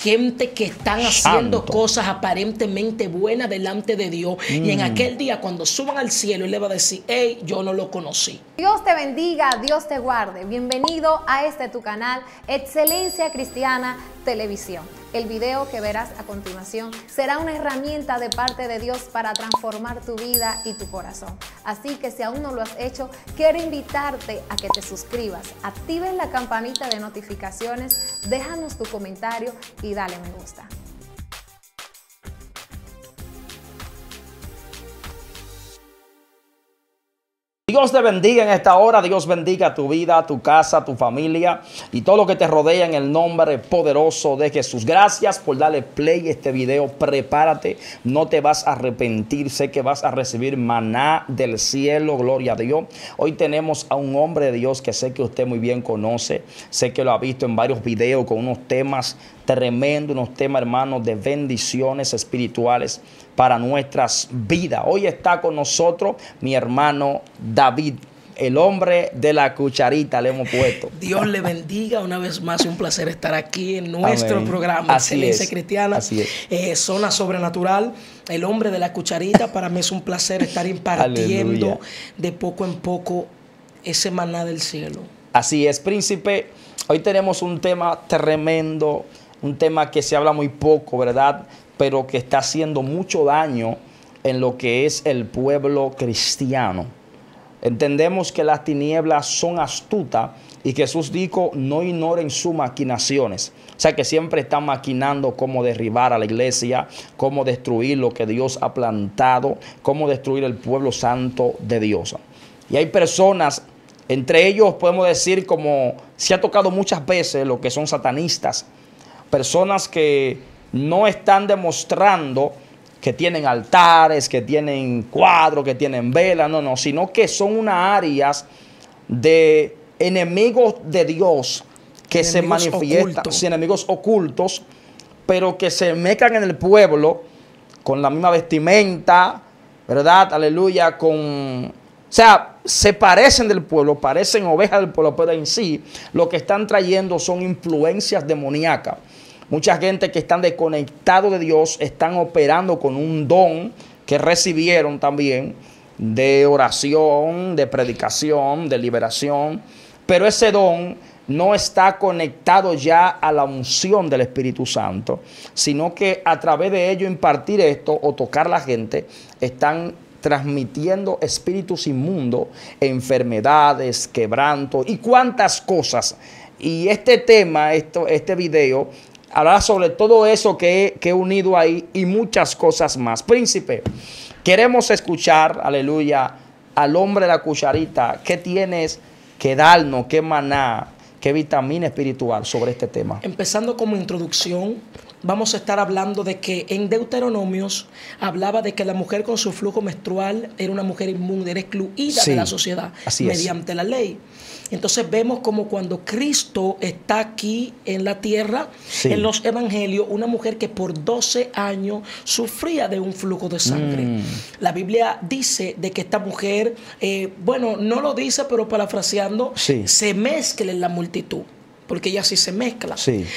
gente que están haciendo cosas aparentemente buenas delante de Dios. Y en aquel día, cuando suban al cielo, Él le va a decir: hey, yo no lo conocí. Dios te bendiga, Dios te guarde. Bienvenido a este tu canal, Excelencia Cristiana Televisión. El video que verás a continuación será una herramienta de parte de Dios para transformar tu vida y tu corazón. Así que si aún no lo has hecho, quiero invitarte a que te suscribas, actives la campanita de notificaciones, déjanos tu comentario y dale me gusta. Dios te bendiga en esta hora, Dios bendiga tu vida, tu casa, tu familia y todo lo que te rodea en el nombre poderoso de Jesús. Gracias por darle play a este video, prepárate, no te vas a arrepentir, sé que vas a recibir maná del cielo, gloria a Dios. Hoy tenemos a un hombre de Dios que sé que usted muy bien conoce, sé que lo ha visto en varios videos con unos temas tremendos, unos temas, hermanos, de bendiciones espirituales para nuestras vidas. Hoy está con nosotros mi hermano David, el hombre de la cucharita, le hemos puesto. Dios le bendiga una vez más, un placer estar aquí en nuestro programa Excelencia Cristiana, Zona Sobrenatural, el hombre de la cucharita. Para mí es un placer estar impartiendo de poco en poco ese maná del cielo. Así es, príncipe. Hoy tenemos un tema tremendo, un tema que se habla muy poco, ¿verdad?, pero que está haciendo mucho daño en lo que es el pueblo cristiano. Entendemos que las tinieblas son astutas y Jesús dijo: no ignoren sus maquinaciones. O sea que siempre están maquinando cómo derribar a la iglesia, cómo destruir lo que Dios ha plantado, cómo destruir el pueblo santo de Dios. Y hay personas, entre ellos podemos decir, como se ha tocado muchas veces, lo que son satanistas, personas que no están demostrando que tienen altares, que tienen cuadros, que tienen velas, no, sino que son unas áreas de enemigos de Dios que se manifiestan, enemigos ocultos, pero que se mezclan en el pueblo con la misma vestimenta, ¿verdad? Aleluya, o sea, se parecen del pueblo, parecen ovejas del pueblo, pero en sí lo que están trayendo son influencias demoníacas. Mucha gente que están desconectados de Dios están operando con un don que recibieron también de oración, de predicación, de liberación. Pero ese don no está conectado ya a la unción del Espíritu Santo, sino que a través de ello impartir esto o tocar a la gente, están transmitiendo espíritus inmundos, enfermedades, quebranto y cuantas cosas. Y este tema, este video, hablar sobre todo eso que he unido ahí y muchas cosas más. Príncipe, queremos escuchar, aleluya, al hombre de la cucharita. ¿Qué tienes que darnos, qué maná, qué vitamina espiritual sobre este tema? Empezando como introducción, vamos a estar hablando de que en Deuteronomios hablaba de que la mujer con su flujo menstrual era una mujer inmunda, era excluida de la sociedad mediante la ley. Entonces vemos como cuando Cristo está aquí en la tierra, en los evangelios, una mujer que por 12 años sufría de un flujo de sangre. La Biblia dice de que esta mujer, bueno, no lo dice, pero parafraseando, se mezcla en la multitud. Porque ella sí se mezcla.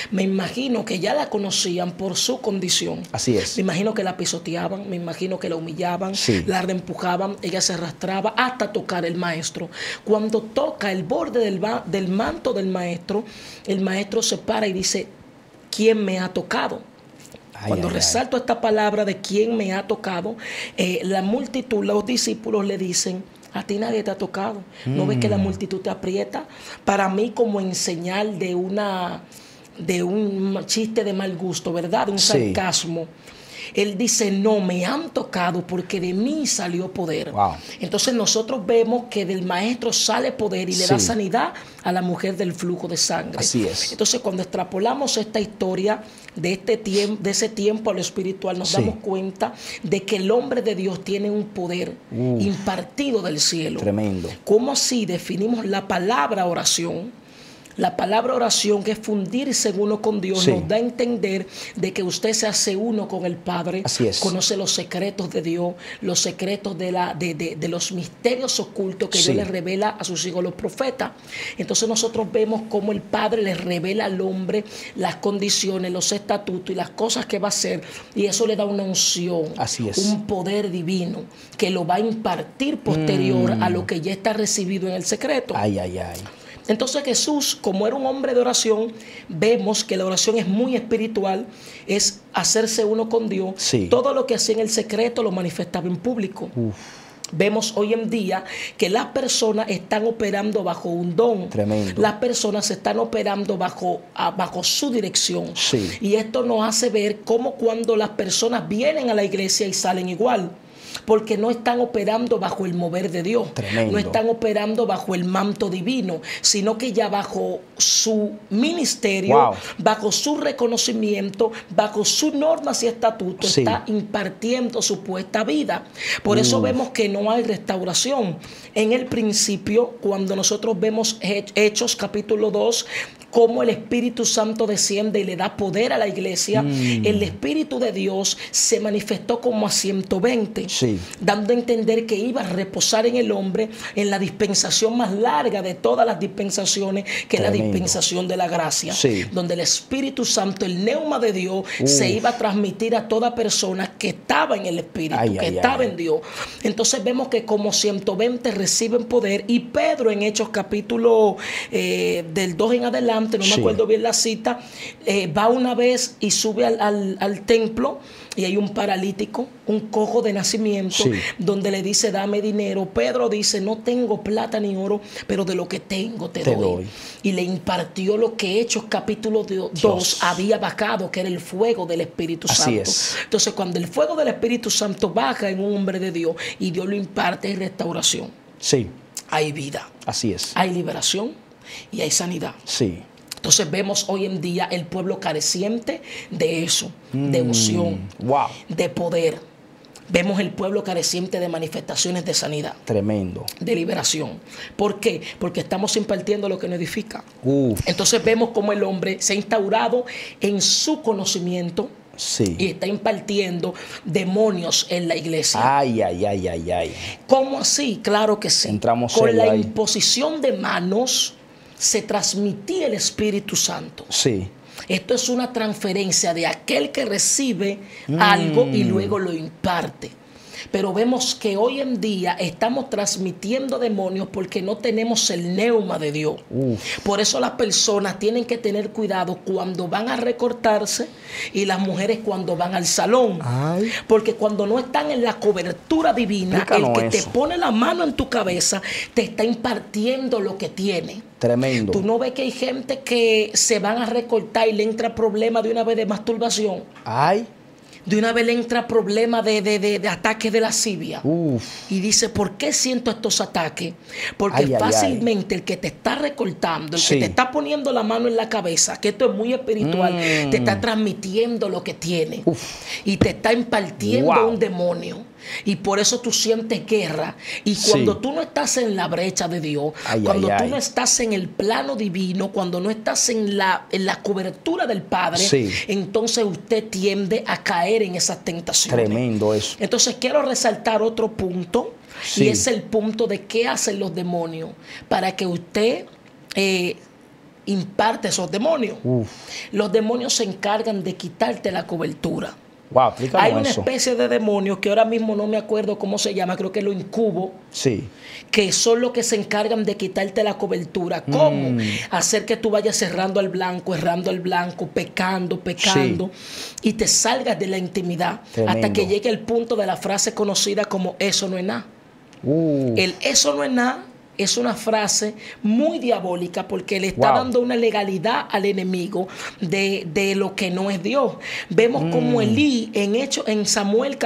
Me imagino que ya la conocían por su condición. Así es. Me imagino que la pisoteaban, me imagino que la humillaban, la empujaban, ella se arrastraba hasta tocar el maestro. Cuando toca el borde del manto del maestro, el maestro se para y dice: ¿quién me ha tocado? Cuando resalto esta palabra de quién me ha tocado, la multitud, los discípulos le dicen: a ti nadie te ha tocado. ¿No ves que la multitud te aprieta? Para mí, como en señal de un chiste de mal gusto, ¿verdad? De un sarcasmo. Él dice: no, me han tocado porque de mí salió poder. Entonces nosotros vemos que del maestro sale poder y le da sanidad a la mujer del flujo de sangre. Así es. Entonces cuando extrapolamos esta historia de ese tiempo a lo espiritual, nos damos cuenta de que el hombre de Dios tiene un poder impartido del cielo. Tremendo. ¿Cómo así definimos la palabra oración? La palabra oración, que es fundirse uno con Dios, nos da a entender de que usted se hace uno con el Padre. Así es. Conoce los secretos de Dios, los secretos de los misterios ocultos que Dios le revela a sus hijos los profetas. Entonces nosotros vemos cómo el Padre les revela al hombre las condiciones, los estatutos y las cosas que va a hacer, y eso le da una unción, un poder divino que lo va a impartir posterior a lo que ya está recibido en el secreto. Entonces Jesús, como era un hombre de oración, vemos que la oración es muy espiritual, es hacerse uno con Dios. Todo lo que hacía en el secreto lo manifestaba en público. Vemos hoy en día que las personas están operando bajo un don. Tremendo. Las personas están operando bajo su dirección. Y esto nos hace ver cómo cuando las personas vienen a la iglesia y salen igual. Porque no están operando bajo el mover de Dios. Tremendo. No están operando bajo el manto divino, sino que ya bajo su ministerio, bajo su reconocimiento, bajo sus normas y estatutos, está impartiendo su puesta vida. Por eso vemos que no hay restauración. En el principio, cuando nosotros vemos Hechos capítulo 2, cómo el Espíritu Santo desciende y le da poder a la iglesia, el Espíritu de Dios se manifestó como a 120, dando a entender que iba a reposar en el hombre en la dispensación más larga de todas las dispensaciones, que es la dispensación de la gracia, donde el Espíritu Santo, el neuma de Dios, se iba a transmitir a toda persona que estaba en el Espíritu, que estaba en Dios. Entonces vemos que como 120 reciben poder, y Pedro en Hechos capítulo del 2 en adelante, no me acuerdo bien la cita, va una vez y sube al templo, y hay un paralítico, un cojo de nacimiento, donde le dice: dame dinero. Pedro dice: no tengo plata ni oro, pero de lo que tengo te doy. Y le impartió lo que Hechos capítulo 2 había bajado, que era el fuego del Espíritu Santo. Entonces cuando el fuego del Espíritu Santo baja en un hombre de Dios y Dios lo imparte, hay restauración. Hay vida. Hay liberación y hay sanidad. Entonces vemos hoy en día el pueblo careciente de eso, de unción, de poder. Vemos el pueblo careciente de manifestaciones de sanidad. Tremendo. De liberación. ¿Por qué? Porque estamos impartiendo lo que nos edifica. Entonces vemos cómo el hombre se ha instaurado en su conocimiento. Y está impartiendo demonios en la iglesia. ¿Cómo así? Claro que sí. Entramos con la imposición de manos se transmitía el Espíritu Santo. Esto es una transferencia de aquel que recibe algo y luego lo imparte. Pero vemos que hoy en día estamos transmitiendo demonios porque no tenemos el neuma de Dios. Por eso las personas tienen que tener cuidado cuando van a recortarse, y las mujeres cuando van al salón. Porque cuando no están en la cobertura divina, el que te pone la mano en tu cabeza te está impartiendo lo que tiene. Tremendo. Tú no ves que hay gente que se van a recortar y le entra problema de una vez de masturbación. De una vez le entra problema de ataques de lascivia. Y dice: ¿por qué siento estos ataques? Porque fácilmente el que te está recortando, el que te está poniendo la mano en la cabeza, que esto es muy espiritual, te está transmitiendo lo que tiene. Y te está impartiendo un demonio. Y por eso tú sientes guerra. Y cuando tú no estás en la brecha de Dios, cuando tú no estás en el plano divino, cuando no estás en la cobertura del Padre, entonces usted tiende a caer en esas tentaciones. Tremendo eso. Entonces quiero resaltar otro punto, y es el punto de qué hacen los demonios para que usted imparte esos demonios. Los demonios se encargan de quitarte la cobertura. Hay una especie de demonios que ahora mismo no me acuerdo cómo se llama, creo que lo incubo, que son los que se encargan de quitarte la cobertura. ¿Cómo? Hacer que tú vayas errando al blanco, pecando, y te salgas de la intimidad. Tremendo. Hasta que llegue el punto de la frase conocida como eso no es nada. El eso no es nada es una frase muy diabólica, porque le está dando una legalidad al enemigo de lo que no es Dios. Vemos como Elí, en Samuel,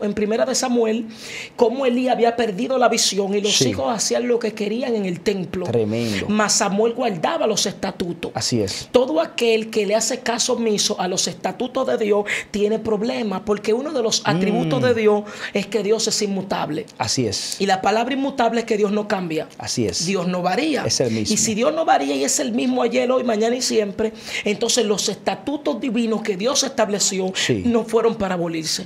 en primera de Samuel, como Elí había perdido la visión y los hijos hacían lo que querían en el templo. Tremendo. Mas Samuel guardaba los estatutos. Así es. Todo aquel que le hace caso omiso a los estatutos de Dios tiene problemas, porque uno de los atributos de Dios es que Dios es inmutable. Así es. Y la palabra inmutable es que Dios no cambia. misericordia. Así es. Dios no varía. Es el mismo. Y si Dios no varía y es el mismo ayer, hoy, mañana y siempre, entonces los estatutos divinos que Dios estableció no fueron para abolirse.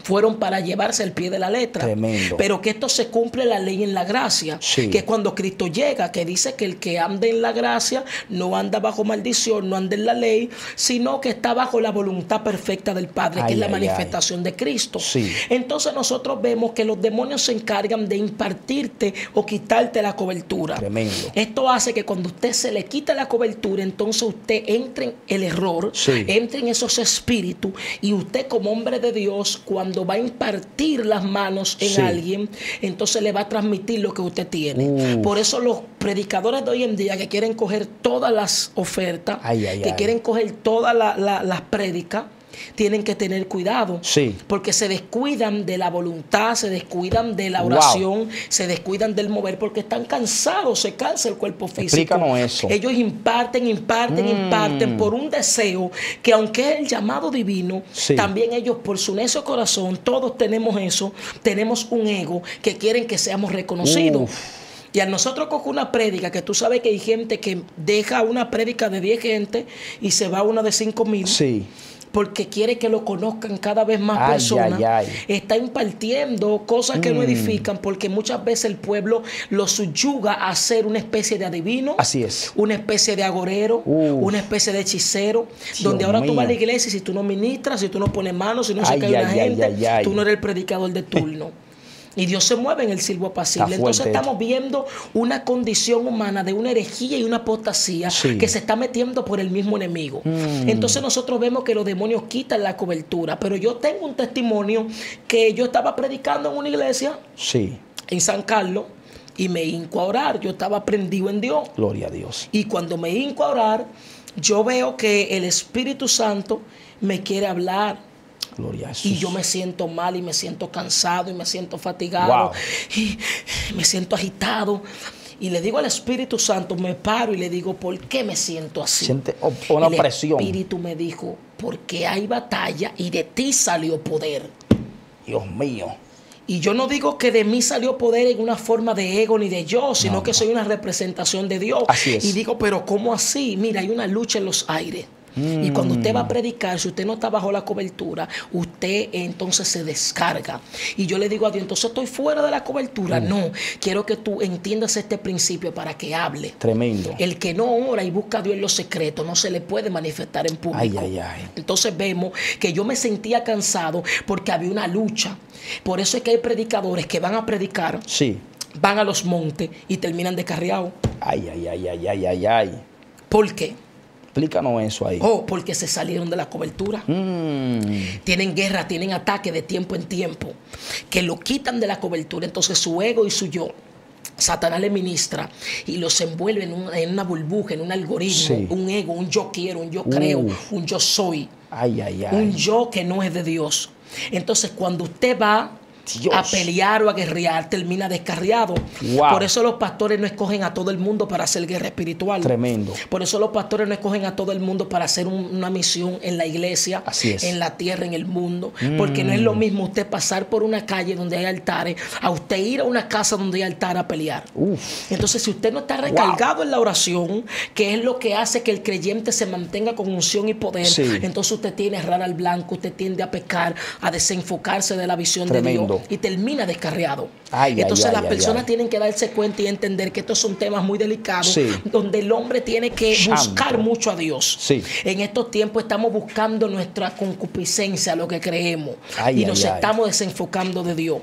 Fueron para llevarse el pie de la letra. Tremendo. Pero que esto se cumple la ley en la gracia. Que es cuando Cristo llega, que dice que el que ande en la gracia no anda bajo maldición, no anda en la ley, sino que está bajo la voluntad perfecta del Padre, que es la manifestación de Cristo. Entonces nosotros vemos que los demonios se encargan de impartirte o quitarte la cobertura. Tremendo. Esto hace que cuando usted se le quita la cobertura, entonces usted entre en el error, entre en esos espíritus, y usted como hombre de Dios, cuando va a impartir las manos en alguien, entonces le va a transmitir lo que usted tiene. Por eso los predicadores de hoy en día que quieren coger todas las ofertas, que quieren coger todas las prédicas, tienen que tener cuidado, porque se descuidan de la voluntad, se descuidan de la oración, se descuidan del mover, porque están cansados, se cansa el cuerpo físico. Explícanos eso. Ellos imparten por un deseo que, aunque es el llamado divino, también ellos por su necio corazón, todos tenemos eso, tenemos un ego que quieren que seamos reconocidos. Y a nosotros coge una prédica, que tú sabes que hay gente que deja una prédica de 10 gente y se va a una de 5,000. Porque quiere que lo conozcan cada vez más personas. Está impartiendo cosas que no edifican, porque muchas veces el pueblo lo subyuga a ser una especie de adivino. Así es. Una especie de agorero, una especie de hechicero, donde ahora tú vas a la iglesia y si tú no ministras, si tú no pones manos, si no se cae una gente, tú no eres el predicador de turno. Y Dios se mueve en el silbo apacible. Entonces estamos viendo una condición humana de una herejía y una apostasía que se está metiendo por el mismo enemigo. Entonces nosotros vemos que los demonios quitan la cobertura. Pero yo tengo un testimonio que yo estaba predicando en una iglesia en San Carlos y me hinco a orar. Yo estaba prendido en Dios. Gloria a Dios. Y cuando me hinco a orar, yo veo que el Espíritu Santo me quiere hablar. Gloria a Jesús. Y yo me siento mal y me siento cansado y me siento fatigado y me siento agitado. Y le digo al Espíritu Santo, me paro y le digo, ¿por qué me siento así? Siente una presión. El Espíritu me dijo, porque hay batalla y de ti salió poder. Dios mío. Y yo no digo que de mí salió poder en una forma de ego ni de yo, sino que soy una representación de Dios. Así es. Y digo, pero ¿cómo así? Mira, hay una lucha en los aires. Y cuando usted va a predicar, si usted no está bajo la cobertura, usted entonces se descarga. Y yo le digo a Dios, entonces estoy fuera de la cobertura. No, quiero que tú entiendas este principio para que hable. Tremendo. El que no ora y busca a Dios en los secretos no se le puede manifestar en público. Entonces vemos que yo me sentía cansado porque había una lucha. Por eso es que hay predicadores que van a predicar, van a los montes y terminan descarriados. ¿Por qué? Explícanos eso ahí. Porque se salieron de la cobertura. Tienen guerra, tienen ataque de tiempo en tiempo, que lo quitan de la cobertura. Entonces su ego y su yo, Satanás le ministra y los envuelve en una burbuja, en un algoritmo, un ego, un yo quiero, un yo creo, un yo soy, un yo que no es de Dios. Entonces cuando usted va a pelear o a guerrear, termina descarriado. Por eso los pastores no escogen a todo el mundo para hacer guerra espiritual. Tremendo. Por eso los pastores no escogen a todo el mundo para hacer una misión en la iglesia, en la tierra, en el mundo. Porque no es lo mismo usted pasar por una calle donde hay altares a usted ir a una casa donde hay altar a pelear. Entonces, si usted no está recargado en la oración, que es lo que hace que el creyente se mantenga con unción y poder, entonces usted tiene a errar al blanco, usted tiende a pecar, a desenfocarse de la visión de Dios. Y termina descarriado. Entonces las personas tienen que darse cuenta y entender que estos son temas muy delicados, donde el hombre tiene que buscar mucho a Dios. En estos tiempos estamos buscando nuestra concupiscencia, lo que creemos, y nos estamos desenfocando de Dios.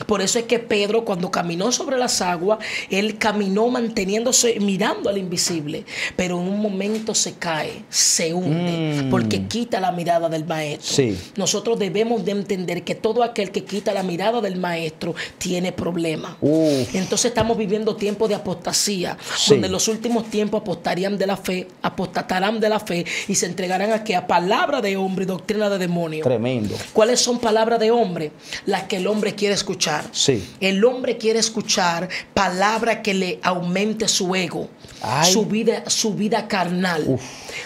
Por eso es que Pedro, cuando caminó sobre las aguas, él caminó manteniéndose, mirando al invisible, pero en un momento se cae, se hunde, porque quita la mirada del maestro. Nosotros debemos de entender que todo aquel que quita la mirada del maestro tiene problemas. Entonces estamos viviendo tiempos de apostasía, donde en los últimos tiempos apostatarán de la fe y se entregarán a palabra de hombre y doctrina de demonio. Tremendo. ¿Cuáles son palabras de hombre? Las que el hombre quiere escuchar. El hombre quiere escuchar palabra que le aumente su ego, su vida carnal.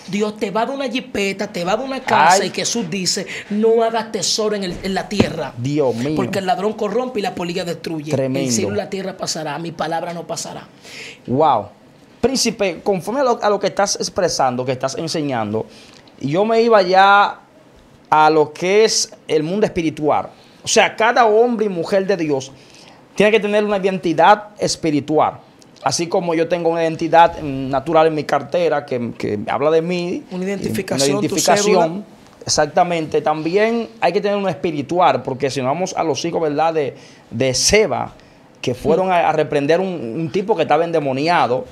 Dios te va a dar una jipeta, te va a dar una casa, y Jesús dice, no hagas tesoro en la tierra. Dios mío. Porque el ladrón corrompe y la polilla destruye. Tremendo. El cielo y la tierra pasará, mi palabra no pasará. Wow. Príncipe, conforme a lo que estás expresando, que estás enseñando, yo me iba ya a lo que es el mundo espiritual. O sea, cada hombre y mujer de Dios tiene que tener una identidad espiritual. Así como yo tengo una identidad natural en mi cartera que habla de mí. Una identificación. Una identificación. Exactamente. También hay que tener una espiritual, porque si no vamos a los hijos, ¿verdad? De Seba, que fueron a reprender un tipo que estaba endemoniado.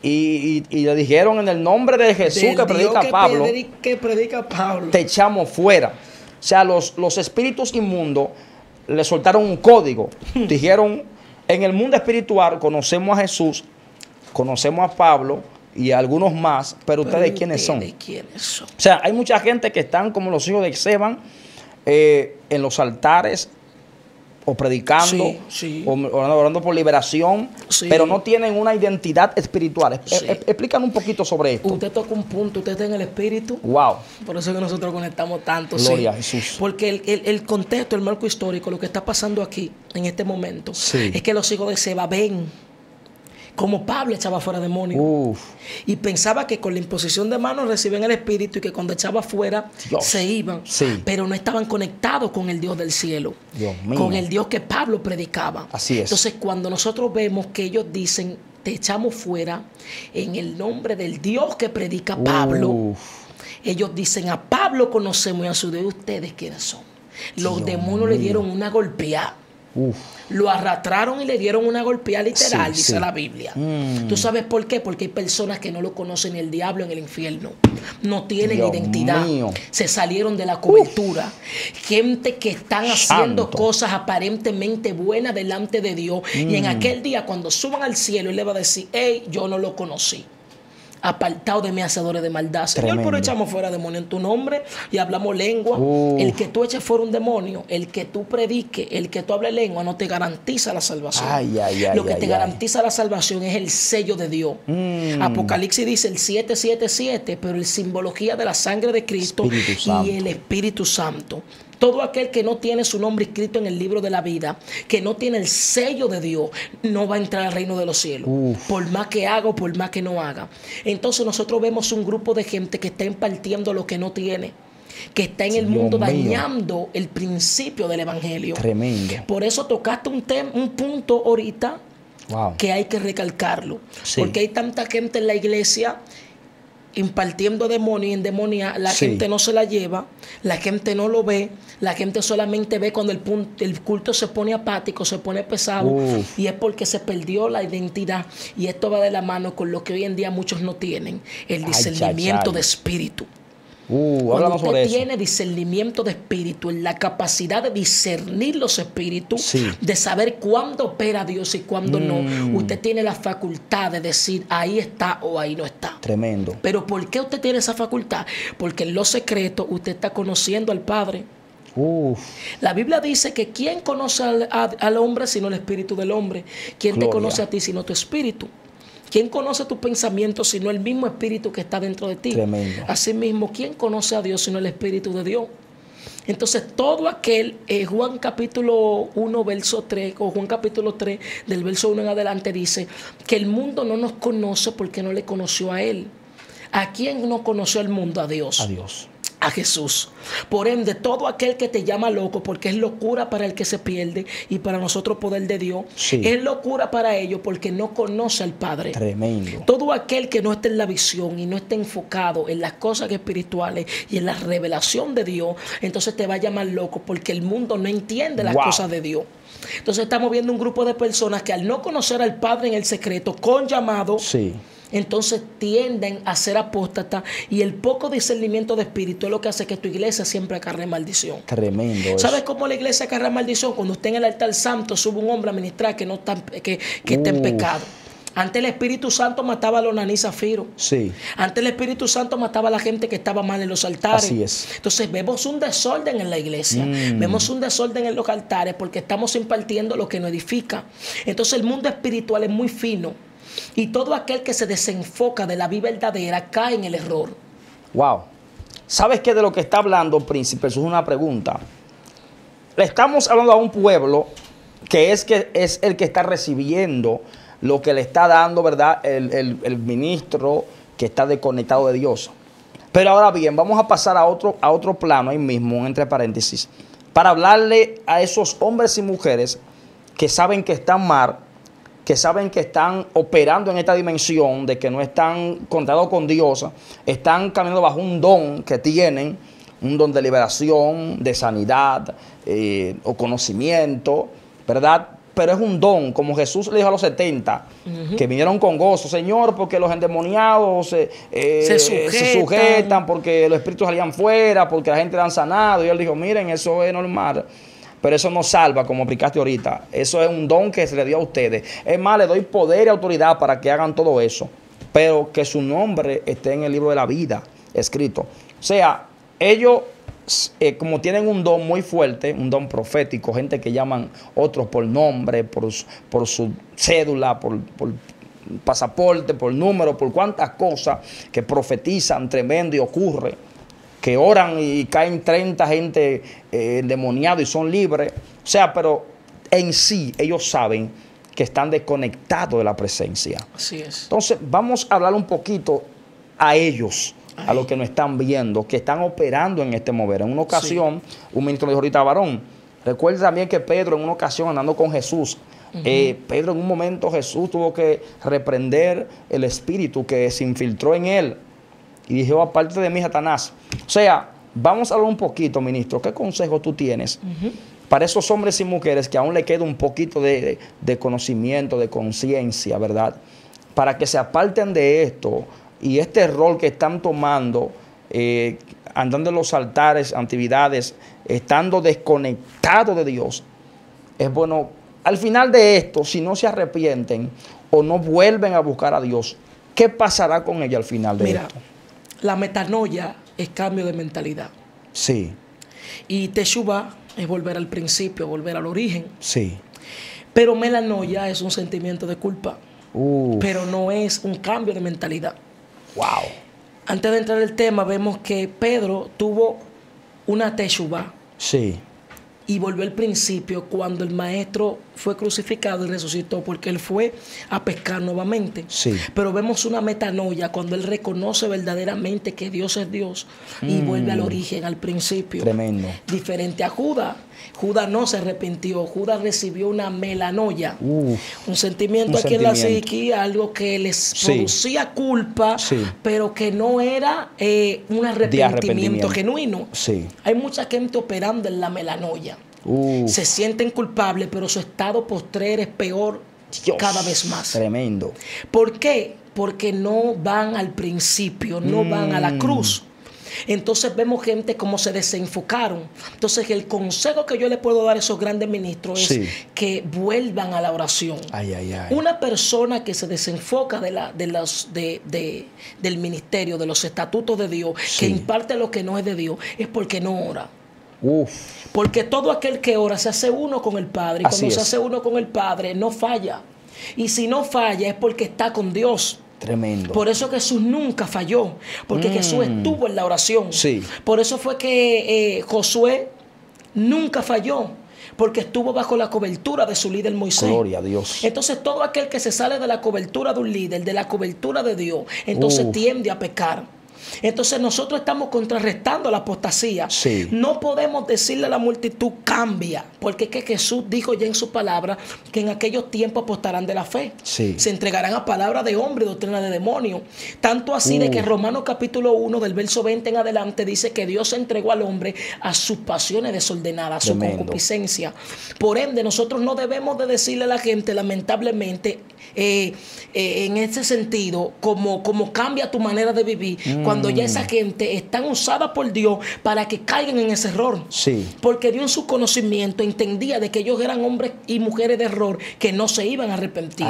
Y le dijeron en el nombre de Jesús que predica Pablo, te echamos fuera. O sea, los espíritus inmundos le soltaron un código. Dijeron, en el mundo espiritual conocemos a Jesús, conocemos a Pablo y a algunos más, pero ¿ustedes quiénes son? O sea, hay mucha gente que están como los hijos de Seban en los altares, o predicando, o orando por liberación, pero no tienen una identidad espiritual. Explícanos un poquito sobre esto. Usted toca un punto, usted está en el espíritu. Wow. Por eso es que nosotros conectamos tanto. Gloria a Jesús. Porque el contexto, el marco histórico, lo que está pasando aquí, en este momento, es que los hijos de Seba ven como Pablo echaba fuera demonios. Y pensaba que con la imposición de manos reciben el espíritu y que cuando echaba fuera se iban. Pero no estaban conectados con el Dios del cielo. Con el Dios que Pablo predicaba. Así es. Entonces cuando nosotros vemos que ellos dicen, te echamos fuera en el nombre del Dios que predica Pablo. Ellos dicen, a Pablo conocemos y a su Dios, ¿ustedes quiénes son? Los demonios le dieron una golpeada. Lo arrastraron y le dieron una golpeada literal, dice la Biblia. ¿Tú sabes por qué? Porque hay personas que no lo conocen ni el diablo en el infierno. No tienen identidad. Se salieron de la cobertura. Gente que están haciendo cosas aparentemente buenas delante de Dios. Y en aquel día, cuando suban al cielo, Él le va a decir, hey, yo no lo conocí. Apartado de mí, hacedores de maldad. Señor, pero echamos fuera demonios en tu nombre y hablamos lengua. El que tú eches fuera un demonio, el que tú prediques, el que tú hables lengua, no te garantiza la salvación. Lo que te garantiza la salvación es el sello de Dios. Apocalipsis dice el 777, pero el simbología de la sangre de Cristo y el Espíritu Santo. Todo aquel que no tiene su nombre escrito en el libro de la vida, que no tiene el sello de Dios, no va a entrar al reino de los cielos. Por más que haga o por más que no haga. Entonces nosotros vemos un grupo de gente que está impartiendo lo que no tiene, que está en el mundo dañando el principio del evangelio. Tremendo. Por eso tocaste un punto ahorita que hay que recalcarlo. Porque hay tanta gente en la iglesia impartiendo demonios y endemonias, la gente no se la lleva, la gente no lo ve, la gente solamente ve cuando el culto se pone apático, se pone pesado, y es porque se perdió la identidad. Y esto va de la mano con lo que hoy en día muchos no tienen, el discernimiento de espíritu. Cuando usted tiene discernimiento de espíritu, la capacidad de discernir los espíritus, de saber cuándo opera Dios y cuándo no, usted tiene la facultad de decir ahí está o ahí no está. Tremendo. Pero ¿por qué usted tiene esa facultad? Porque en lo secreto usted está conociendo al Padre. La Biblia dice que ¿quién conoce al hombre sino el espíritu del hombre? ¿Quién te conoce a ti sino tu espíritu? ¿Quién conoce tus pensamientos sino el mismo espíritu que está dentro de ti? Tremendo. Asimismo, ¿quién conoce a Dios sino el espíritu de Dios? Entonces, todo aquel, Juan capítulo 1, verso 3, o Juan capítulo 3, del verso 1 en adelante, dice que el mundo no nos conoce porque no le conoció a Él. ¿A quién no conoció el mundo? A Dios. A Dios. A Jesús. Por ende, todo aquel que te llama loco, porque es locura para el que se pierde y para nosotros poder de Dios, es locura para ellos porque no conoce al Padre. Tremendo. Todo aquel que no esté en la visión y no esté enfocado en las cosas espirituales y en la revelación de Dios, entonces te va a llamar loco porque el mundo no entiende las cosas de Dios. Entonces estamos viendo un grupo de personas que al no conocer al Padre en el secreto, con llamado, entonces tienden a ser apóstatas, y el poco discernimiento de espíritu es lo que hace que tu iglesia siempre acarre maldición. Tremendo. ¿Sabes cómo la iglesia acarrea maldición? Cuando usted en el altar santo sube un hombre a ministrar que no está, que está en pecado. Antes el Espíritu Santo mataba a los naní zafiro. Antes el Espíritu Santo mataba a la gente que estaba mal en los altares. Así es. Entonces vemos un desorden en la iglesia. Vemos un desorden en los altares porque estamos impartiendo lo que nos edifica. Entonces el mundo espiritual es muy fino. Y todo aquel que se desenfoca de la vida verdadera cae en el error. ¿Sabes qué de lo que está hablando, príncipe? Eso es una pregunta. le estamos hablando a un pueblo que es el que está recibiendo lo que le está dando, ¿verdad? El ministro que está desconectado de Dios. Pero ahora bien, vamos a pasar a otro plano ahí mismo, entre paréntesis, para hablarle a esos hombres y mujeres que saben que están mal, que saben que están operando en esta dimensión, de que no están conectados con Dios, están caminando bajo un don que tienen, un don de liberación, de sanidad o conocimiento, ¿verdad? Pero es un don, como Jesús le dijo a los 70, que vinieron con gozo, Señor, porque los endemoniados se sujetan, porque los espíritus salían fuera, porque la gente era sanado. Y él dijo, miren, eso es normal, pero eso no salva, como explicaste ahorita. Eso es un don que se le dio a ustedes. Es más, le doy poder y autoridad para que hagan todo eso, pero que su nombre esté en el libro de la vida escrito. O sea, ellos... como tienen un don muy fuerte, un don profético, gente que llaman otros por nombre, por su cédula, por pasaporte, por número, por cuantas cosas que profetizan tremendo y ocurre, que oran y caen 30 gente endemoniados y son libres. O sea, pero en sí ellos saben que están desconectados de la presencia. Así es. Entonces vamos a hablar un poquito a ellos, a los que nos están viendo, que están operando en este mover. En una ocasión, un ministro le dijo ahorita, varón, recuerda también que Pedro en una ocasión andando con Jesús, Pedro en un momento Jesús tuvo que reprender el espíritu que se infiltró en él y dijo, aparte de mí, Satanás. O sea, vamos a hablar un poquito, ministro, ¿qué consejo tú tienes para esos hombres y mujeres que aún le queda un poquito de conocimiento, de conciencia, ¿verdad? Para que se aparten de esto y este rol que están tomando, andando en los altares, actividades, estando desconectados de Dios. Es bueno, al final de esto, si no se arrepienten o no vuelven a buscar a Dios, ¿qué pasará con ellos al final de esto? La metanoia es cambio de mentalidad. Sí. Y Teshuvah es volver al principio, volver al origen. Sí. Pero melanoia es un sentimiento de culpa. Pero no es un cambio de mentalidad. Wow. Antes de entrar en el tema, vemos que Pedro tuvo una Teshuvah. Sí. Y volvió al principio cuando el maestro fue crucificado y resucitó, porque él fue a pescar nuevamente. Sí. Pero vemos una metanoia cuando él reconoce verdaderamente que Dios es Dios y vuelve al origen, al principio. Tremendo. Diferente a Judas. Judas no se arrepintió. Judas recibió una melanoia. Un sentimiento aquí en la psique, algo que les producía culpa, pero que no era un arrepentimiento genuino. Sí. Hay mucha gente operando en la melanoia. Se sienten culpables, pero su estado postrer es peor cada vez más. Tremendo. ¿Por qué? Porque no van al principio, no van a la cruz. Entonces vemos gente como se desenfocaron. Entonces el consejo que yo le puedo dar a esos grandes ministros es que vuelvan a la oración. Una persona que se desenfoca del ministerio, de los estatutos de Dios, que imparte lo que no es de Dios, es porque no ora. Porque todo aquel que ora se hace uno con el Padre. Y cuando se hace uno con el Padre no falla. Y si no falla es porque está con Dios. Tremendo. Por eso Jesús nunca falló, porque Jesús estuvo en la oración. Por eso fue que Josué nunca falló, porque estuvo bajo la cobertura de su líder Moisés. Gloria a Dios. Entonces todo aquel que se sale de la cobertura de un líder, de la cobertura de Dios, entonces tiende a pecar. Entonces nosotros estamos contrarrestando la apostasía. No podemos decirle a la multitud cambia, porque es que Jesús dijo ya en su palabra que en aquellos tiempos apostarán de la fe. Se entregarán a palabra de hombre y doctrina de demonio. Tanto así de que Romanos capítulo 1 del verso 20 en adelante dice que Dios entregó al hombre a sus pasiones desordenadas, a su concupiscencia. Por ende nosotros no debemos de decirle a la gente, lamentablemente, en ese sentido, como cambia tu manera de vivir, cuando ya esa gente están usada por Dios para que caigan en ese error. Porque Dios en su conocimiento entendía de que ellos eran hombres y mujeres de error que no se iban a arrepentir.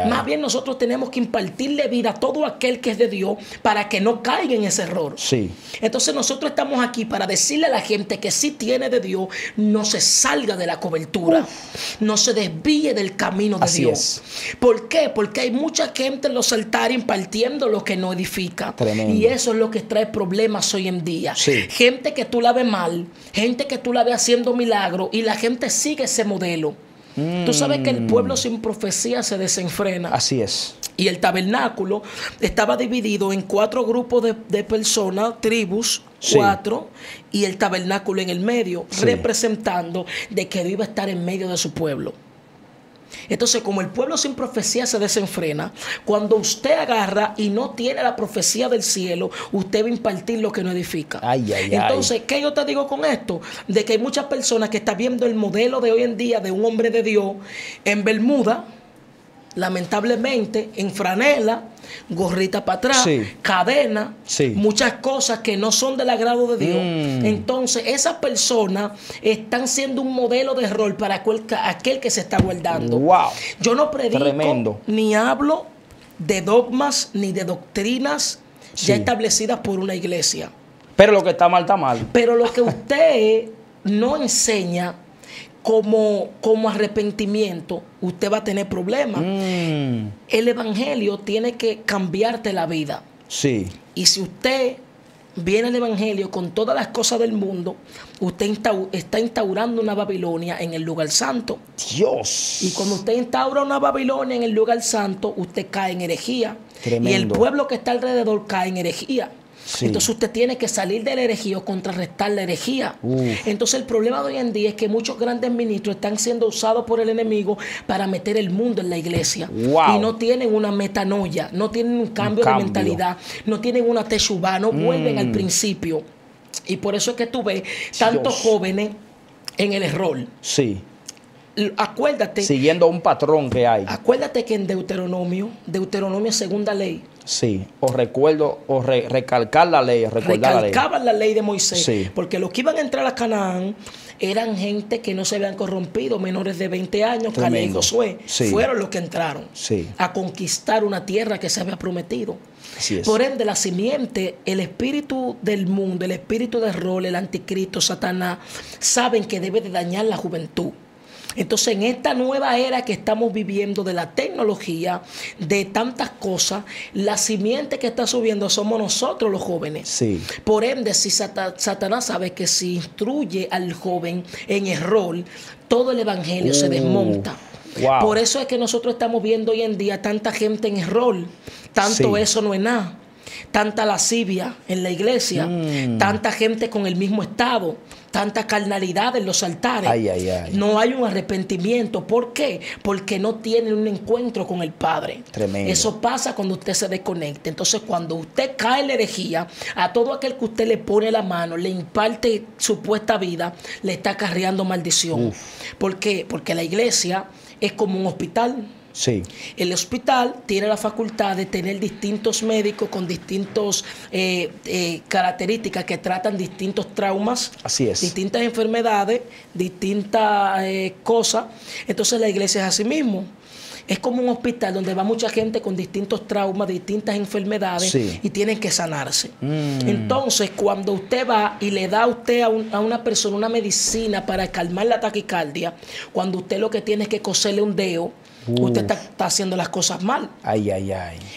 Más bien nosotros tenemos que impartirle vida a todo aquel que es de Dios para que no caiga en ese error. Entonces nosotros estamos aquí para decirle a la gente que sí tiene de Dios, no se salga de la cobertura, no se desvíe del camino de Dios. ¿Por ¿Por qué? Porque hay mucha gente en los altares impartiendo lo que no edifica. Tremendo. Y eso es lo que trae problemas hoy en día. Sí. Gente que tú la ves mal, gente que tú la ves haciendo milagros y la gente sigue ese modelo. Tú sabes que el pueblo sin profecía se desenfrena. Así es. Y el tabernáculo estaba dividido en 4 grupos de personas, tribus, 4, y el tabernáculo en el medio, representando de que Dios iba a estar en medio de su pueblo. Entonces, como el pueblo sin profecía se desenfrena, cuando usted agarra y no tiene la profecía del cielo, usted va a impartir lo que no edifica. Entonces, ¿qué yo te digo con esto? De que hay muchas personas que están viendo el modelo de hoy en día de un hombre de Dios en bermuda, lamentablemente, en franela, gorrita para atrás, cadena, muchas cosas que no son del agrado de Dios. Entonces, esas personas están siendo un modelo de rol para aquel que se está guardando. Yo no predico ni hablo de dogmas ni de doctrinas ya establecidas por una iglesia. Pero lo que está mal, está mal. Pero lo que usted no enseña como arrepentimiento, usted va a tener problemas. El evangelio tiene que cambiarte la vida. Y si usted viene al evangelio con todas las cosas del mundo, usted está instaurando una Babilonia en el lugar santo. Dios. Y cuando usted instaura una Babilonia en el lugar santo, usted cae en herejía. Tremendo. Y el pueblo que está alrededor cae en herejía. Entonces usted tiene que salir de la herejía o contrarrestar la herejía. Entonces el problema de hoy en día es que muchos grandes ministros están siendo usados por el enemigo para meter el mundo en la iglesia. Y no tienen una metanoia, no tienen un cambio de mentalidad, no tienen una teshuvá, no vuelven al principio. Y por eso es que tú ves tantos jóvenes en el error. Acuérdate. Siguiendo un patrón que hay. Acuérdate que en Deuteronomio es segunda ley. Recalcar la ley, recalcaban la ley de Moisés. Porque los que iban a entrar a Canaán eran gente que no se habían corrompido, menores de 20 años, Caleb y Josué. Fueron los que entraron a conquistar una tierra que se había prometido. Por ende, la simiente, el espíritu del mundo, el espíritu de rol, el anticristo, Satanás, saben que debe de dañar la juventud. Entonces, en esta nueva era que estamos viviendo de la tecnología, de tantas cosas, la simiente que está subiendo somos nosotros los jóvenes. Por ende, si Satanás sabe que si instruye al joven en error, todo el evangelio se desmonta. Por eso es que nosotros estamos viendo hoy en día tanta gente en error. Tanto eso no es nada. Tanta lascivia en la iglesia, tanta gente con el mismo estado, tanta carnalidad en los altares. No hay un arrepentimiento. ¿Por qué? Porque no tienen un encuentro con el Padre. Eso pasa cuando usted se desconecta. Entonces, cuando usted cae en la herejía, a todo aquel que usted le pone la mano, le imparte supuesta vida, le está acarreando maldición. ¿Por qué? Porque la iglesia es como un hospital. El hospital tiene la facultad de tener distintos médicos con distintas características que tratan distintos traumas, distintas enfermedades, distintas cosas. Entonces la iglesia es así mismo. Es como un hospital donde va mucha gente con distintos traumas, distintas enfermedades y tienen que sanarse. Entonces, cuando usted va y le da a usted a una persona una medicina para calmar la taquicardia, cuando usted lo que tiene es que coserle un dedo, usted está haciendo las cosas mal.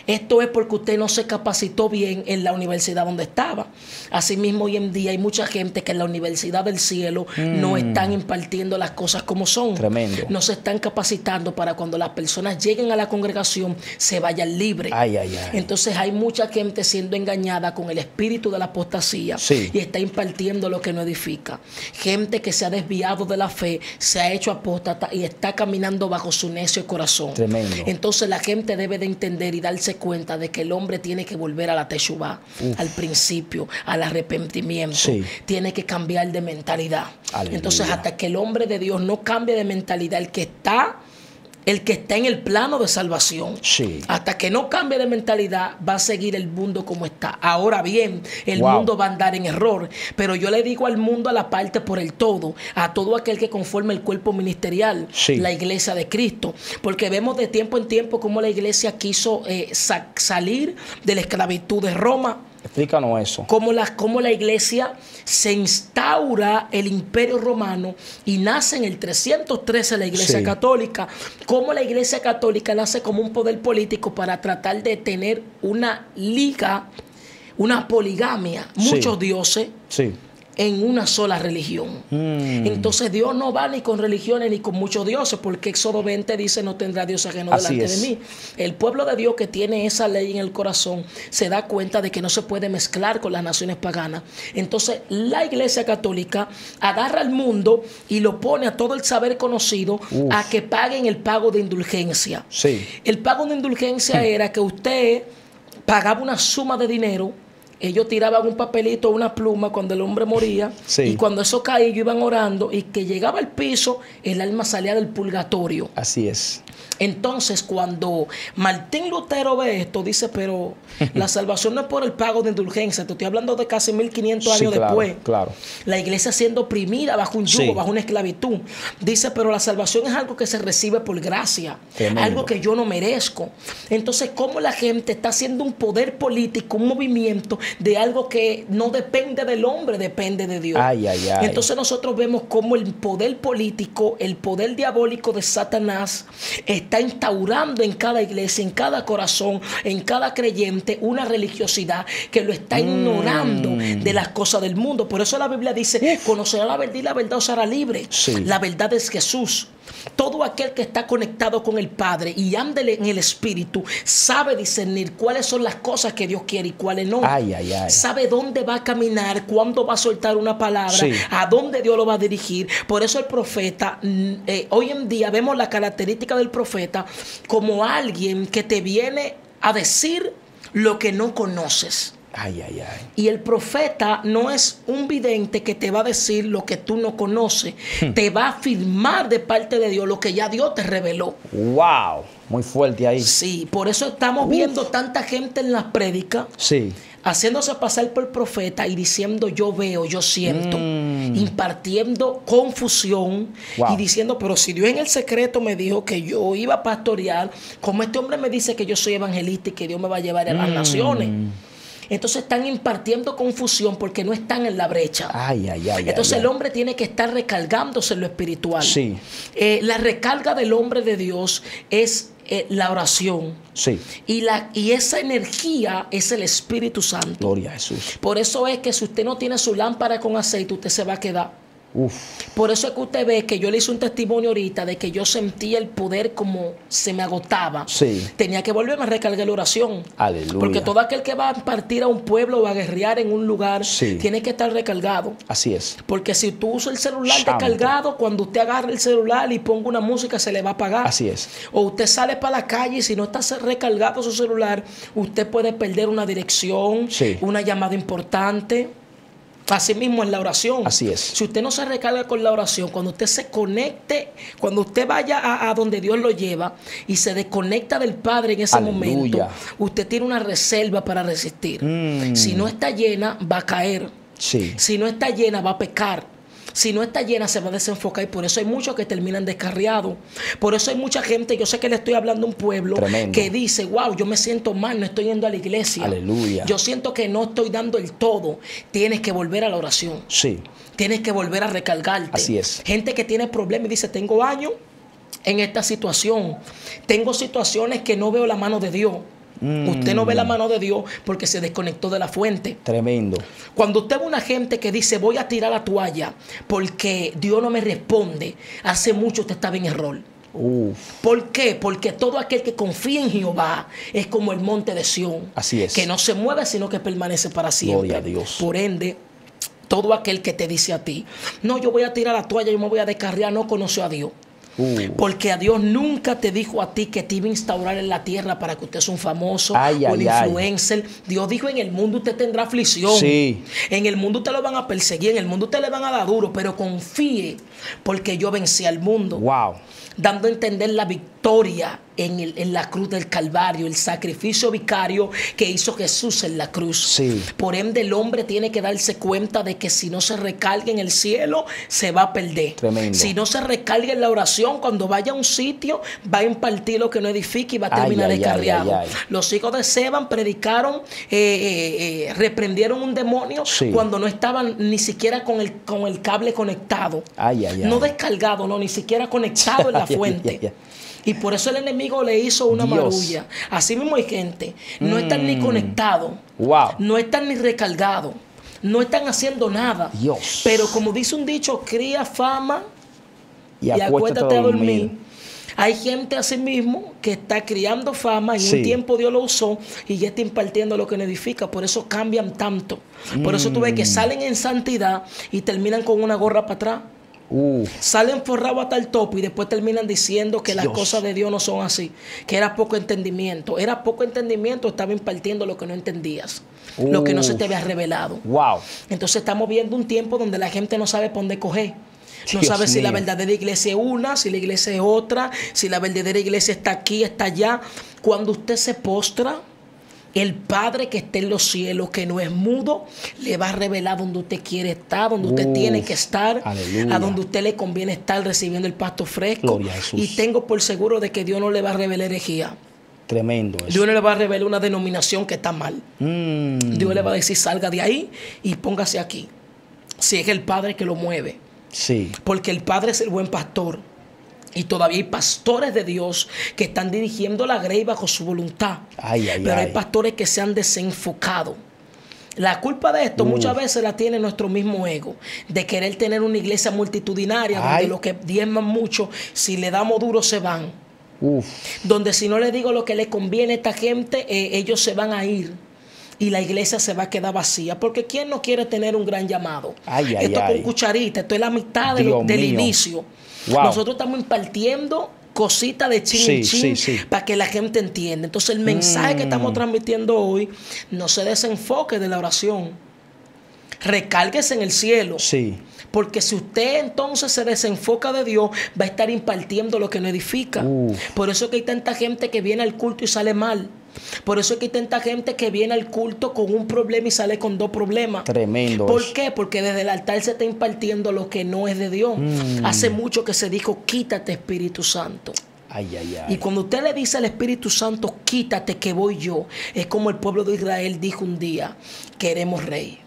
Esto es porque usted no se capacitó bien en la universidad donde estaba. Asimismo, hoy en día hay mucha gente que en la universidad del cielo no están impartiendo las cosas como son. No se están capacitando para cuando las personas lleguen a la congregación se vayan libres. Entonces hay mucha gente siendo engañada con el espíritu de la apostasía y está impartiendo lo que no edifica. Gente que se ha desviado de la fe, se ha hecho apóstata y está caminando bajo su necio corazón. Entonces la gente debe de entender y darse cuenta de que el hombre tiene que volver a la teshuvá, al principio, al arrepentimiento. Tiene que cambiar de mentalidad. Entonces, hasta que el hombre de Dios no cambie de mentalidad, el que está en el plano de salvación, hasta que no cambie de mentalidad, va a seguir el mundo como está. Ahora bien, el mundo va a andar en error, pero yo le digo al mundo a la parte por el todo, a todo aquel que conforme el cuerpo ministerial, la iglesia de Cristo, porque vemos de tiempo en tiempo cómo la iglesia quiso salir de la esclavitud de Roma. Explícanos eso. Cómo la iglesia se instaura el Imperio Romano y nace en el 313 la iglesia católica. Cómo la iglesia católica nace como un poder político para tratar de tener una liga, una poligamia, muchos dioses. En una sola religión. Entonces Dios no va ni con religiones ni con muchos dioses, porque Éxodo 20 dice: no tendrá Dios ajeno delante de mí. El pueblo de Dios que tiene esa ley en el corazón se da cuenta de que no se puede mezclar con las naciones paganas. Entonces la iglesia católica agarra al mundo y lo pone a todo el saber conocido a que paguen el pago de indulgencia. El pago de indulgencia era que usted pagaba una suma de dinero. Ellos tiraban un papelito, una pluma cuando el hombre moría, y cuando eso caía, ellos iban orando, y que llegaba al piso, el alma salía del purgatorio. Así es. Entonces, cuando Martín Lutero ve esto, dice: pero la salvación no es por el pago de indulgencia. Te estoy hablando de casi 1500 años después. La iglesia siendo oprimida bajo un yugo, bajo una esclavitud. Dice: pero la salvación es algo que se recibe por gracia. Algo que yo no merezco. Entonces, ¿cómo la gente está haciendo un poder político, un movimiento de algo que no depende del hombre, depende de Dios? Entonces nosotros vemos cómo el poder político, el poder diabólico de Satanás está instaurando en cada iglesia, en cada corazón, en cada creyente, una religiosidad que lo está ignorando de las cosas del mundo. Por eso la Biblia dice: conocerá la verdad y la verdad os hará libre. La verdad es Jesús. Todo aquel que está conectado con el Padre y anda en el Espíritu sabe discernir cuáles son las cosas que Dios quiere y cuáles no. Sabe dónde va a caminar, cuándo va a soltar una palabra, a dónde Dios lo va a dirigir. Por eso el profeta, hoy en día vemos la característica del profeta como alguien que te viene a decir lo que no conoces. Y el profeta no es un vidente que te va a decir lo que tú no conoces. Te va a afirmar de parte de Dios lo que ya Dios te reveló. ¡Wow! Muy fuerte ahí. Sí, por eso estamos viendo tanta gente en las prédicas haciéndose pasar por profeta y diciendo: yo veo, yo siento, impartiendo confusión y diciendo: pero si Dios en el secreto me dijo que yo iba a pastorear, como este hombre me dice que yo soy evangelista y que Dios me va a llevar a las naciones. Entonces están impartiendo confusión porque no están en la brecha. Entonces el hombre tiene que estar recargándose en lo espiritual. La recarga del hombre de Dios es la oración. Y esa energía es el Espíritu Santo. Gloria a Jesús. Por eso es que si usted no tiene su lámpara con aceite, usted se va a quedar. Por eso es que usted ve que yo le hice un testimonio ahorita de que yo sentía el poder como se me agotaba. Tenía que volverme a recargar la oración. Porque todo aquel que va a partir a un pueblo o a guerrear en un lugar tiene que estar recargado. Porque si tú usas el celular descargado, cuando usted agarra el celular y ponga una música, se le va a apagar. O usted sale para la calle y si no está recargado su celular, usted puede perder una dirección, una llamada importante. Así mismo en la oración. Si usted no se recarga con la oración, cuando usted se conecte, cuando usted vaya a donde Dios lo lleva y se desconecta del Padre en ese momento, usted tiene una reserva para resistir. Si no está llena, va a caer. Si no está llena, va a pecar. Si no está llena, se va a desenfocar. Y por eso hay muchos que terminan descarriados. Por eso hay mucha gente, yo sé que le estoy hablando a un pueblo que dice: wow, yo me siento mal, no estoy yendo a la iglesia. Yo siento que no estoy dando el todo. Tienes que volver a la oración. Tienes que volver a recargarte. Gente que tiene problemas y dice: tengo años en esta situación. Tengo situaciones que no veo la mano de Dios. Usted no ve la mano de Dios porque se desconectó de la fuente. Cuando usted ve una gente que dice: voy a tirar la toalla porque Dios no me responde, hace mucho usted estaba en error. ¿Por qué? Porque todo aquel que confía en Jehová es como el monte de Sión, que no se mueve sino que permanece para siempre. Gloria a Dios. Por ende, todo aquel que te dice a ti: no, yo voy a tirar la toalla, yo me voy a descarriar, no conoció a Dios. Porque a Dios nunca te dijo a ti que te iba a instaurar en la tierra para que usted sea un famoso, un influencer. Dios dijo: en el mundo usted tendrá aflicción. En el mundo usted lo van a perseguir, en el mundo usted le van a dar duro, pero confíe porque yo vencí al mundo. Dando a entender la victoria victoria en la cruz del Calvario, el sacrificio vicario que hizo Jesús en la cruz. Sí. Por ende, el hombre tiene que darse cuenta de que si no se recarga en el cielo, se va a perder. Tremendo. Si no se recarga en la oración, cuando vaya a un sitio, va a impartir lo que no edifica y va a terminar descarriado. Los hijos de Seban predicaron, reprendieron un demonio cuando no estaban ni siquiera con el cable conectado. No descargado, no, ni siquiera conectado en la fuente. Y por eso el enemigo le hizo una marulla. Así mismo hay gente, no están ni conectados, no están ni recargados, no están haciendo nada. Pero como dice un dicho, cría fama y acuéstate a dormir. Hay gente así mismo que está criando fama, en un tiempo Dios lo usó y ya está impartiendo lo que no edifica. Por eso cambian tanto. Por eso tú ves que salen en santidad y terminan con una gorra para atrás. Salen forrados hasta el topo y después terminan diciendo que las cosas de Dios no son así, que era poco entendimiento. Era poco entendimiento, estaba impartiendo lo que no entendías, lo que no se te había revelado. Entonces estamos viendo un tiempo donde la gente no sabe por dónde coger. No sabe si la verdadera iglesia es una, si la iglesia es otra, si la verdadera iglesia está aquí, está allá. Cuando usted se postra, el Padre que está en los cielos, que no es mudo, le va a revelar donde usted quiere estar, donde usted tiene que estar, a donde usted le conviene estar recibiendo el pasto fresco. Y tengo por seguro de que Dios no le va a revelar herejía. Tremendo eso. Dios no le va a revelar una denominación que está mal. Dios le va a decir, salga de ahí y póngase aquí. Si es el Padre que lo mueve. Porque el Padre es el buen pastor. Y todavía hay pastores de Dios que están dirigiendo la grey bajo su voluntad. Pero hay pastores que se han desenfocado. La culpa de esto muchas veces la tiene nuestro mismo ego, de querer tener una iglesia multitudinaria donde los que diezman mucho, si le damos duro se van. Donde si no le digo lo que le conviene a esta gente, ellos se van a ir. Y la iglesia se va a quedar vacía. Porque ¿quién no quiere tener un gran llamado? Esto con cucharita, esto es la mitad del inicio. Nosotros estamos impartiendo cositas de chin en chin para que la gente entienda. Entonces el mensaje que estamos transmitiendo hoy, no se desenfoque de la oración. Recárguese en el cielo. Porque si usted entonces se desenfoca de Dios, va a estar impartiendo lo que no edifica. Por eso es que hay tanta gente que viene al culto y sale mal. Por eso es que hay tanta gente que viene al culto con un problema y sale con 2 problemas. Tremendo. ¿Por qué? Porque desde el altar se está impartiendo lo que no es de Dios. Hace mucho que se dijo, quítate, Espíritu Santo. Y cuando usted le dice al Espíritu Santo, quítate que voy yo, es como el pueblo de Israel dijo un día, queremos rey.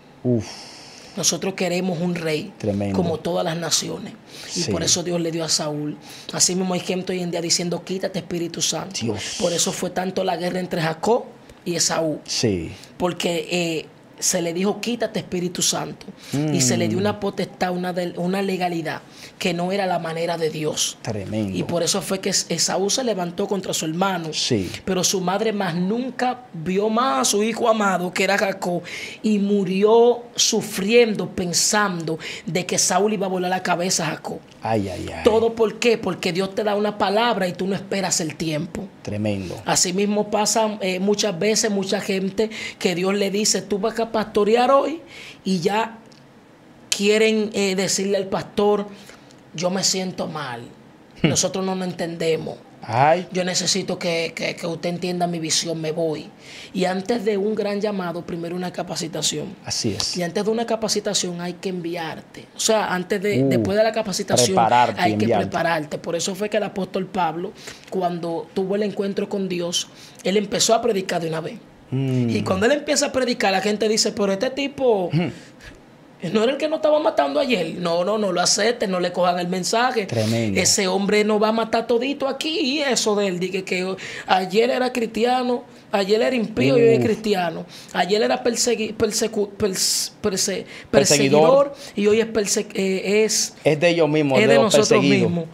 Nosotros queremos un rey, como todas las naciones. Y por eso Dios le dio a Saúl. Así mismo hay gente hoy en día diciendo, quítate, Espíritu Santo. Por eso fue tanto la guerra entre Jacob y Esaú. Porque se le dijo, quítate, Espíritu Santo. Y se le dio una potestad, una legalidad que no era la manera de Dios. Y por eso fue que Esaú se levantó contra su hermano. Pero su madre más nunca vio más a su hijo amado, que era Jacob, y murió sufriendo, pensando de que Saúl iba a volar la cabeza a Jacob. ¿Todo por qué? Porque Dios te da una palabra y tú no esperas el tiempo. Así mismo pasa muchas veces, mucha gente que Dios le dice, tú vas a pastorear hoy, y ya quieren decirle al pastor, yo me siento mal, nosotros no nos entendemos, yo necesito que usted entienda mi visión, me voy. Y antes de un gran llamado, primero una capacitación. Y antes de una capacitación hay que enviarte. O sea, después de la capacitación hay que prepararte. Por eso fue que el apóstol Pablo, cuando tuvo el encuentro con Dios, él empezó a predicar de una vez. Y cuando él empieza a predicar, la gente dice, pero este tipo no era el que nos estaba matando ayer. No lo acepten, no le cojan el mensaje. Ese hombre no va a matar todito aquí. Y eso de él, dije que ayer era cristiano, ayer era impío y hoy es cristiano. Ayer era perseguidor y hoy es de ellos mismos, es de nosotros mismos.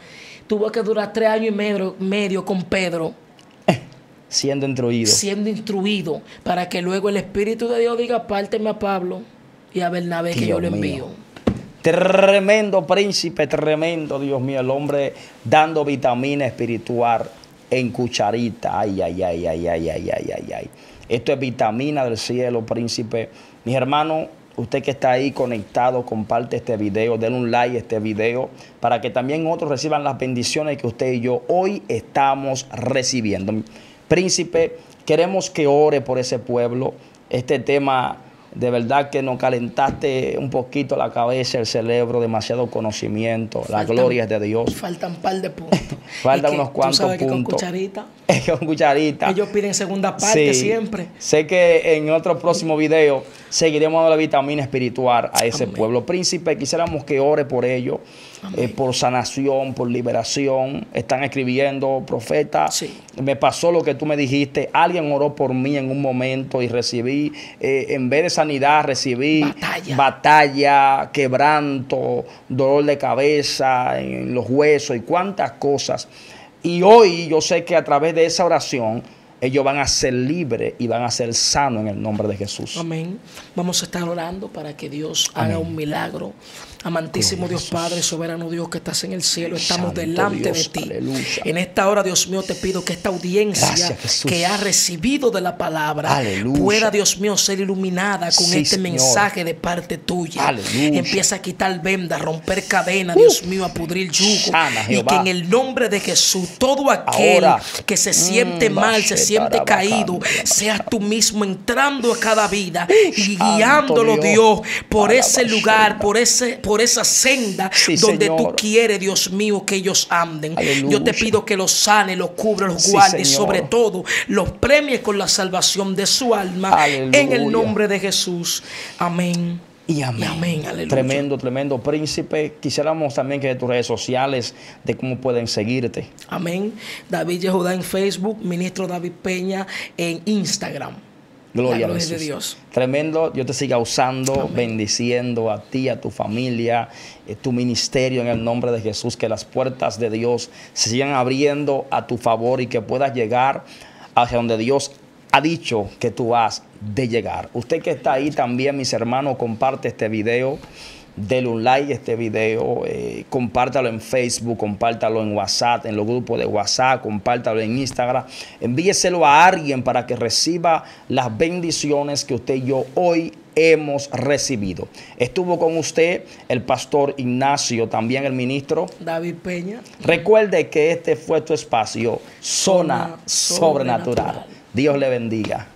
Tuvo que durar 3 años y medio con Pedro. Siendo instruido para que luego el Espíritu de Dios diga, apárteme a Pablo y a Bernabé, que yo lo envío. Tremendo príncipe, tremendo, Dios mío, el hombre dando vitamina espiritual en cucharita. Esto es vitamina del cielo, príncipe. Mis hermanos, Usted que está ahí conectado, comparte este video, denle un like a este video para que también otros reciban las bendiciones que usted y yo hoy estamos recibiendo. Príncipe, queremos que ore por ese pueblo. Este tema de verdad que nos calentaste un poquito la cabeza, el cerebro, demasiado conocimiento. La gloria es de Dios. Faltan un par de puntos. Faltan unos cuantos puntos. Con cucharita. Con cucharita. Ellos piden segunda parte siempre. Sé que en otro próximo video seguiremos dando la vitamina espiritual a ese pueblo. Príncipe, quisiéramos que ore por ellos, por sanación, por liberación. Están escribiendo, profeta. Sí. Me pasó lo que tú me dijiste. Alguien oró por mí en un momento y recibí, en vez de sanidad, recibí batalla, quebranto, dolor de cabeza en los huesos y cuántas cosas. Y hoy yo sé que a través de esa oración ellos van a ser libres y van a ser sanos en el nombre de Jesús. Amén. Vamos a estar orando para que Dios haga un milagro. Amantísimo Dios Padre, soberano Dios que estás en el cielo, estamos delante de ti. Aleluya. En esta hora, Dios mío, te pido que esta audiencia que ha recibido de la palabra pueda, Dios mío, ser iluminada con este mensaje de parte tuya. Aleluya. Empieza a quitar vendas, romper cadenas, Dios mío, a pudrir yugo. Y que en el nombre de Jesús, todo aquel que se siente mal, se siente caído, seas tú mismo entrando a cada vida y guiándolo, Dios, por ese lugar, por esa senda donde tú quieres, Dios mío, que ellos anden. Aleluya. Yo te pido que los sane, los cubra, los guarde y sobre todo los premie con la salvación de su alma. Aleluya. En el nombre de Jesús. Amén. Y amén. Amén. Aleluya. Tremendo, tremendo. Príncipe, quisiéramos también que de tus redes sociales, de cómo pueden seguirte. Amén. David Yehudá en Facebook, Ministro David Peña en Instagram. Gloria a Jesús. De Dios. Tremendo. Yo te siga usando, amén, bendiciendo a ti, a tu familia, tu ministerio en el nombre de Jesús. Que las puertas de Dios se sigan abriendo a tu favor y que puedas llegar hacia donde Dios ha dicho que tú has de llegar. Usted que está ahí también, mis hermanos, comparte este video. Dele un like a este video, compártalo en Facebook, compártalo en WhatsApp, en los grupos de WhatsApp, compártalo en Instagram. Envíeselo a alguien para que reciba las bendiciones que usted y yo hoy hemos recibido. Estuvo con usted el pastor Ignacio, también el ministro David Peña. Recuerde que este fue tu espacio, Zona Sobrenatural. Dios le bendiga.